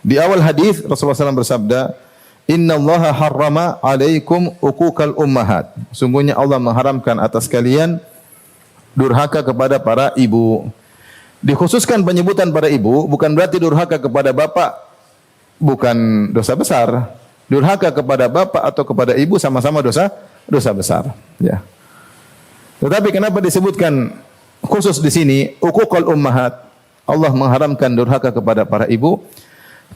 Di awal hadis Rasulullah SAW bersabda, "Innallaha harrama 'alaikum uquqal ummahat." Sungguhnya Allah mengharamkan atas kalian durhaka kepada para ibu. Dikhususkan penyebutan para ibu bukan berarti durhaka kepada bapak bukan dosa besar. Durhaka kepada bapak atau kepada ibu sama-sama dosa besar, ya. Tetapi kenapa disebutkan khusus di sini uquqal ummahat? Allah mengharamkan durhaka kepada para ibu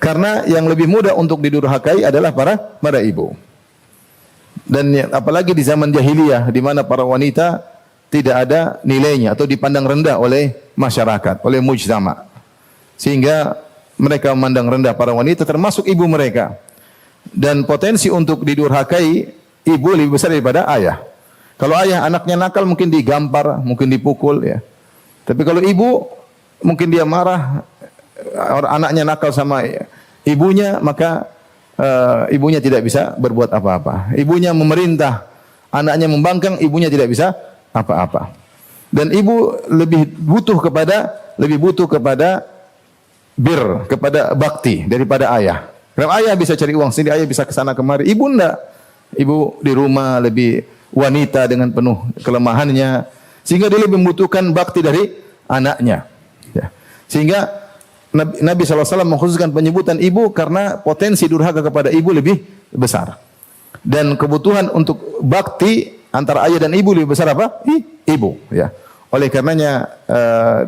karena yang lebih mudah untuk didurhakai adalah para ibu. Dan apalagi di zaman jahiliyah di mana para wanita tidak ada nilainya atau dipandang rendah oleh masyarakat, oleh mujtama. Sehingga mereka memandang rendah para wanita termasuk ibu mereka. Dan potensi untuk didurhakai ibu lebih besar daripada ayah. Kalau ayah anaknya nakal mungkin digampar, mungkin dipukul, ya. Tapi kalau ibu mungkin dia marah, anaknya nakal sama ibunya, maka ibunya tidak bisa berbuat apa-apa. Ibunya memerintah, anaknya membangkang, ibunya tidak bisa apa-apa. Dan ibu lebih butuh kepada kepada bakti daripada ayah. Kalau ayah bisa cari uang sendiri, ayah bisa ke sana kemari, ibu enggak. Ibu di rumah lebih wanita dengan penuh kelemahannya, sehingga dia lebih membutuhkan bakti dari anaknya. Ya. Sehingga Nabi SAW mengkhususkan penyebutan ibu karena potensi durhaka kepada ibu lebih besar. Dan kebutuhan untuk bakti antara ayah dan ibu lebih besar apa? Ibu. Ya. Oleh karenanya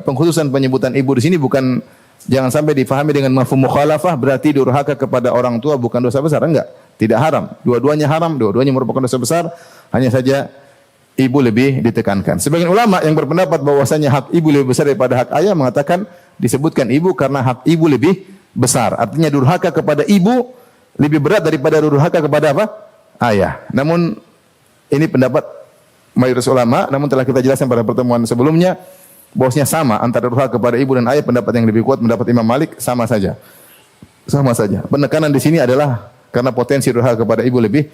pengkhususan penyebutan ibu di sini bukan, jangan sampai difahami dengan mafhum mukhalafah berarti durhaka kepada orang tua bukan dosa besar. Enggak, tidak haram. Dua-duanya haram, dua-duanya merupakan dosa besar. Hanya saja ibu lebih ditekankan. Sebagian ulama yang berpendapat bahwasanya hak ibu lebih besar daripada hak ayah mengatakan disebutkan ibu karena hak ibu lebih besar. Artinya durhaka kepada ibu lebih berat daripada durhaka kepada apa? Ayah. Namun ini pendapat mayoritas ulama, namun telah kita jelaskan pada pertemuan sebelumnya bahwasanya sama antara durhaka kepada ibu dan ayah. Pendapat yang lebih kuat mendapat Imam Malik sama saja. Sama saja. Penekanan di sini adalah karena potensi durhaka kepada ibu lebih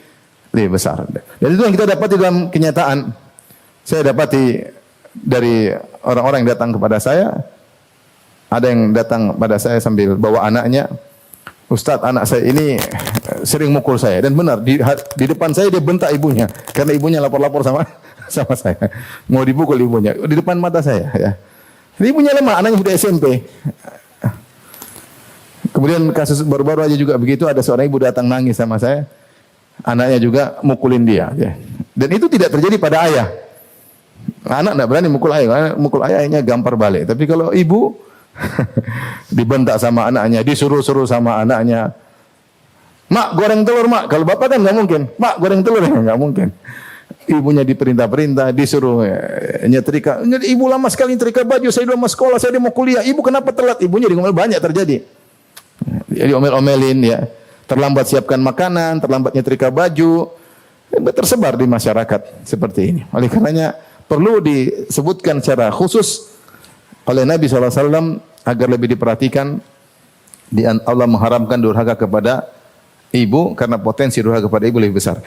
besar. Dan itu yang kita dapati dalam kenyataan. Saya dapati dari orang-orang yang datang kepada saya, ada yang datang pada saya sambil bawa anaknya, "Ustaz, anak saya ini sering mukul saya." Dan benar, di depan saya dia bentak ibunya karena ibunya lapor-lapor sama saya. Mau dipukul ibunya di depan mata saya, ya. Ibunya lemah, anaknya sudah SMP. Kemudian kasus baru-baru aja juga begitu, ada seorang ibu datang nangis sama saya. Anaknya juga mukulin dia, ya. Dan itu tidak terjadi pada ayah. Anak tidak berani mukul ayahnya gampar balik. Tapi kalau ibu dibentak sama anaknya, disuruh-suruh sama anaknya, "Mak, goreng telur, Mak." Kalau bapak kan nggak mungkin, "Mak, goreng telur." Nggak mungkin. Ibunya diperintah-perintah, disuruh nyetrika. "Ibu lama sekali nyetrika baju, saya udah mau sekolah, saya udah mau kuliah. Ibu kenapa telat?" Ibunya diomel, banyak terjadi. Jadi omel-omelin, ya. Terlambat siapkan makanan, terlambat nyetrika baju, tersebar di masyarakat seperti ini. Oleh karenanya perlu disebutkan secara khusus oleh Nabi SAW agar lebih diperhatikan. Allah mengharamkan durhaka kepada ibu karena potensi durhaka kepada ibu lebih besar.